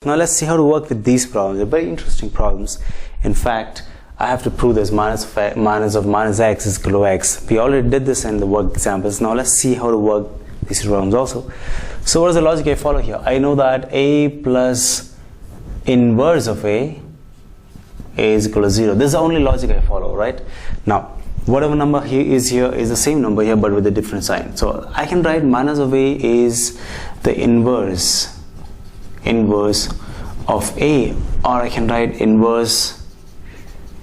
Now let's see how to work with these problems. They're very interesting problems. In fact, I have to prove this minus of minus x is equal to x. We already did this in the work examples. Now let's see how to work these problems also. So what is the logic I follow here? I know that a plus inverse of a is equal to 0. This is the only logic I follow, right? Now, whatever number here is the same number here but with a different sign. So I can write minus of a is the inverse of a, or I can write inverse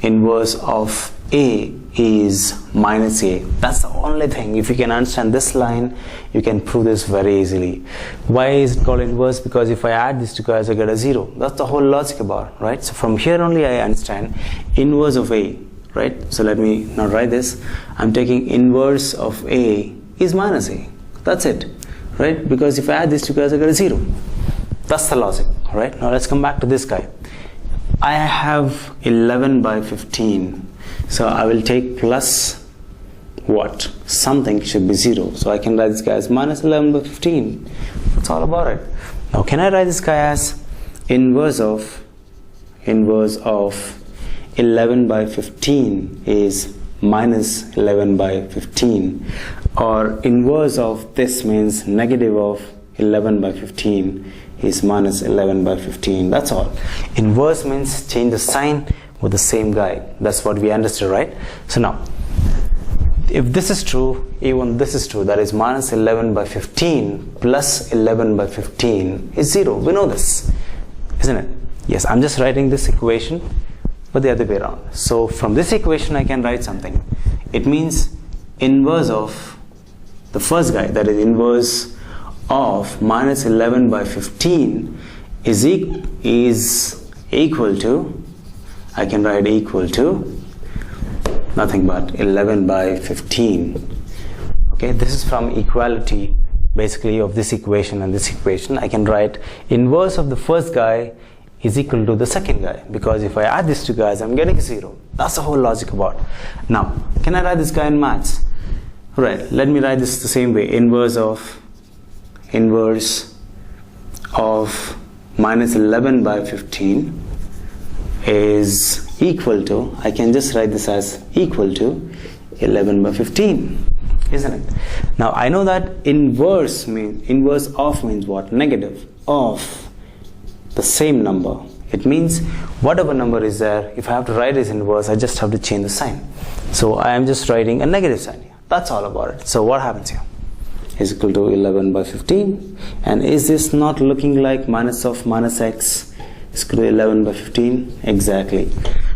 of a is minus a. That's the only thing. If you can understand this line, you can prove this very easily. Why is it called inverse? Because if I add these two guys, I get a 0. That's the whole logic about it, right? So from here only I understand inverse of a, right? So let me now write this. I'm taking inverse of a is minus a. That's it, right? Because if I add these two guys, I get a 0. That's the logic, right? Now let's come back to this guy. I have 11 by 15. So I will take plus what? Something should be 0. So I can write this guy as minus 11 by 15. That's all about it. Now can I write this guy as inverse of 11 by 15 is minus 11 by 15, or inverse of this means negative of 11 by 15 is minus 11 by 15. That's all. Inverse means change the sign with the same guy. That's what we understood, right? So now, if this is true, even this is true, that is minus 11 by 15 plus 11 by 15 is 0. We know this, isn't it? Yes, I'm just writing this equation but the other way around. So from this equation I can write something. It means inverse of the first guy, that is inverse of minus 11 by 15 is equal to, I can write equal to nothing but 11 by 15. Okay, this is from equality basically of this equation and this equation. I can write inverse of the first guy is equal to the second guy, because if I add these two guys, I'm getting 0. That's the whole logic about it. Now, can I write this guy in maths? Right, let me write this the same way. Inverse of minus 11 by 15 is equal to, I can just write this as equal to 11 by 15, isn't it? Now I know that inverse of means what? Negative of the same number. It means whatever number is there, if I have to write its inverse, I just have to change the sign. So I am just writing a negative sign here. That's all about it. So what happens here? Is equal to 11 by 15. And is this not looking like minus of minus x is equal to 11 by 15? Exactly.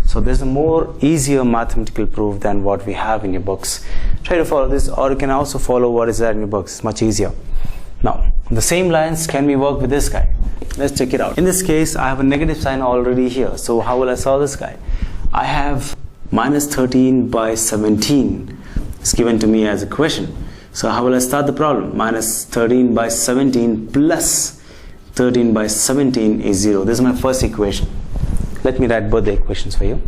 So there's a more easier mathematical proof than what we have in your books. Try to follow this, or you can also follow what is there in your books. It's much easier. Now, the same lines can we work with this guy? Let's check it out. In this case, I have a negative sign already here. So how will I solve this guy? I have minus 13 by 17. It's given to me as a question. So how will I start the problem? Minus 13 by 17 plus 13 by 17 is 0. This is my first equation. Let me write both the equations for you.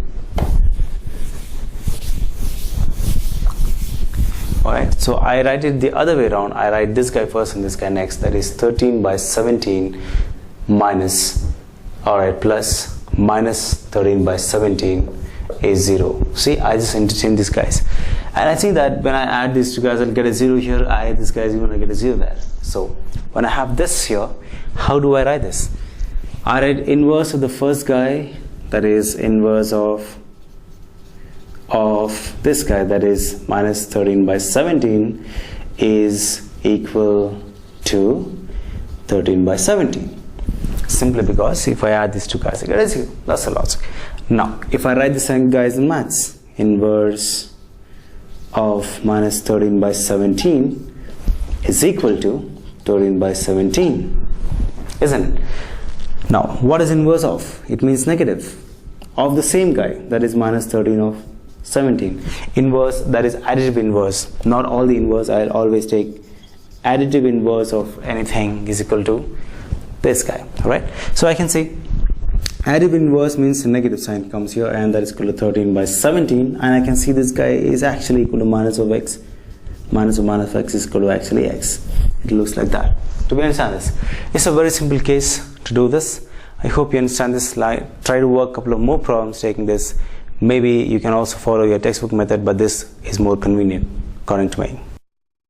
Alright, so I write it the other way around. I write this guy first and this guy next. That is 13 by 17 minus, alright, plus minus 13 by 17 is 0. See, I just interchange these guys. And I see that when I add these two guys, I'll get a 0 here. I add this guys, even I get a 0 there. So when I have this here, how do I write this? I write inverse of the first guy, that is inverse of this guy, that is minus 13 by 17 is equal to 13 by 17. Simply because if I add these two guys, I get a 0. That's the logic. Now, if I write this guys in maths, inverse of minus 13 by 17 is equal to 13 by 17, isn't it? Now, what is inverse of? It means negative of the same guy, that is minus 13 of 17. Inverse, that is additive inverse. Not all the inverse, I'll always take additive inverse of anything is equal to this guy. Alright, so I can say additive inverse means the negative sign comes here, and that is equal to 13 by 17, and I can see this guy is actually equal to minus of x. Minus of minus of x is equal to actually x. It looks like that. Do we understand this? It's a very simple case to do this. I hope you understand this slide. Try to work a couple of more problems taking this. Maybe you can also follow your textbook method, but this is more convenient according to me.